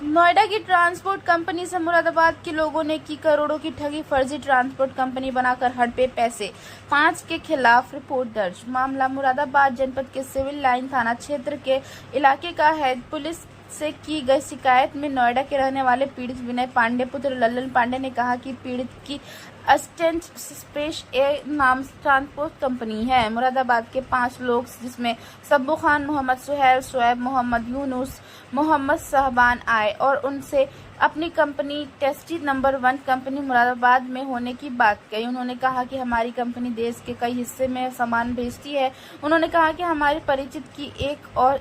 नोएडा की transport company से मुरादाबाद के लोगों ने की करोड़ों की ठगी। फर्जी ट्रांसपोर्ट कंपनी बनाकर हड़पे पैसे। 5 के खिलाफ रिपोर्ट दर्ज। मामला मुरादाबाद जनपद के सिविल लाइन थाना क्षेत्र के इलाके का है। पुलिस से की गई शिकायत में नोएडा के रहने वाले पीड़ित विनय पांडे पुत्र लल्लन पांडे ने कहा कि पीड़ित की अस्टेंट स्पेस ए नाम ट्रांसपोर्ट कंपनी है। मुरादाबाद के 5 लोग जिसमें सब्बू खान, मोहम्मद सुहैल, शोएब, मोहम्मद यूनुस, मोहम्मद साहबान आए और उनसे अपनी company tasty number 1 company Moradabad में होने की बात कही। उन्होंने कहा कि हमारी कंपनी देश के कई हिस्से में सामान भेजती है। उन्होंने कहा कि हमारे परिचित की एक और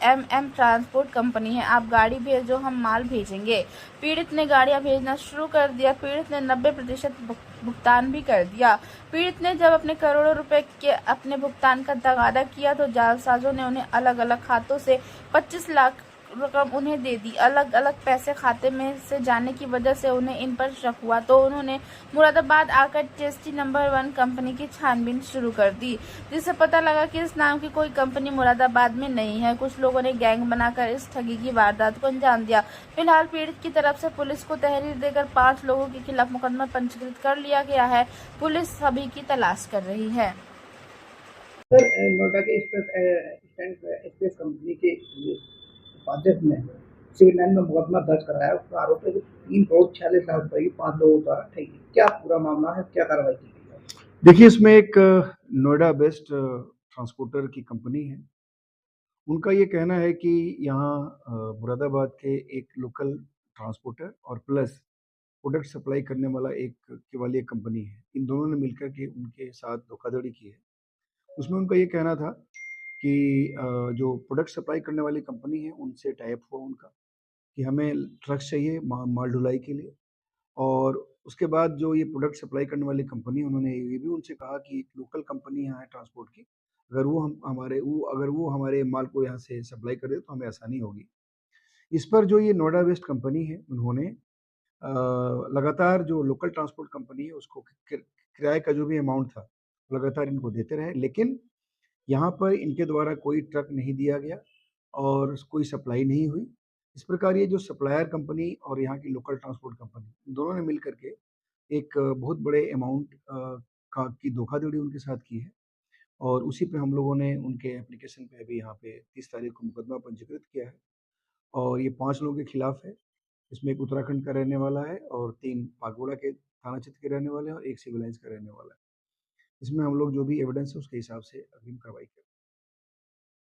MM ट्रांसपोर्ट कंपनी है, आप गाड़ी भेजो, हम माल भेजेंगे। पीड़ित ने गाड़ियां भेजना शुरू कर दिया। पीड़ित ने 90% भुगतान भी कर दिया। पीड़ित ने जब अपने करोड़ों रुपए के अपने भुगतान का तगादा किया तो जालसाजों ने उन्हें अलग अलग खातों से 25 लाख रकम उन्हें दे दी। अलग अलग पैसे खाते में से जाने की वजह से उन्हें इन पर शक हुआ तो उन्होंने मुरादाबाद आकर टेस्टी नंबर 1 कंपनी की छानबीन शुरू कर दी, जिससे पता लगा कि इस नाम की कोई कंपनी मुरादाबाद में नहीं है। कुछ लोगों ने गैंग बनाकर इस ठगी की वारदात को अंजाम दिया। फिलहाल पीड़ित की तरफ से पुलिस को तहरीर देकर 5 लोगों के खिलाफ मुकदमा पंजीकृत कर लिया गया है। पुलिस सभी की तलाश कर रही है। सर, नोएडा के स्पेस कंपनी के उपाध्यक्ष ने सिविल लाइन में मुकदमा दर्ज कराया। उसका आरोप है कि 3 करोड़ 46 लाख रुपए की 5 लोगों द्वारा ठगी। क्या पूरा मामला है, क्या कार्रवाई की गई है? देखिए, इसमें एक नोएडा बेस्ड ट्रांसपोर्टर की कंपनी है। उनका ये कहना है कि यहाँ मुरादाबाद के एक लोकल ट्रांसपोर्टर और प्लस प्रोडक्ट सप्लाई करने वाला वाली एक कंपनी है। इन दोनों ने मिलकर के उनके साथ धोखाधड़ी की है। उसमें उनका ये कहना था कि जो प्रोडक्ट सप्लाई करने वाली कंपनी है उनसे टाई अप हुआ उनका कि हमें ट्रक्स चाहिए माल ढुलाई के लिए। और उसके बाद जो ये प्रोडक्ट सप्लाई करने वाली कंपनी है उन्होंने ये भी उनसे कहा कि एक लोकल कंपनी यहाँ है ट्रांसपोर्ट की, अगर वो हमारे माल को यहाँ से सप्लाई कर दे तो हमें आसानी होगी। इस पर जो ये नोएडा वेस्ट कंपनी है उन्होंने लगातार जो लोकल ट्रांसपोर्ट कंपनी है उसको किराए का जो भी अमाउंट था लगातार इनको देते रहे, लेकिन यहाँ पर इनके द्वारा कोई ट्रक नहीं दिया गया और कोई सप्लाई नहीं हुई। इस प्रकार ये जो सप्लायर कंपनी और यहाँ की लोकल ट्रांसपोर्ट कंपनी दोनों ने मिल करके एक बहुत बड़े अमाउंट का की धोखाधड़ी उनके साथ की है। और उसी पे हम लोगों ने उनके एप्लीकेशन पे अभी यहाँ पे 30 तारीख को मुकदमा पंजीकृत किया है और ये 5 लोगों के खिलाफ है। इसमें एक उत्तराखंड का रहने वाला है और 3 पागोड़ा के थाना क्षेत्र के रहने वाले हैं और 1 सिविल लाइंस का रहने वाला है। इसमें हम लोग जो भी एविडेंस है उसके हिसाब से अग्रिम कार्रवाई करेंगे।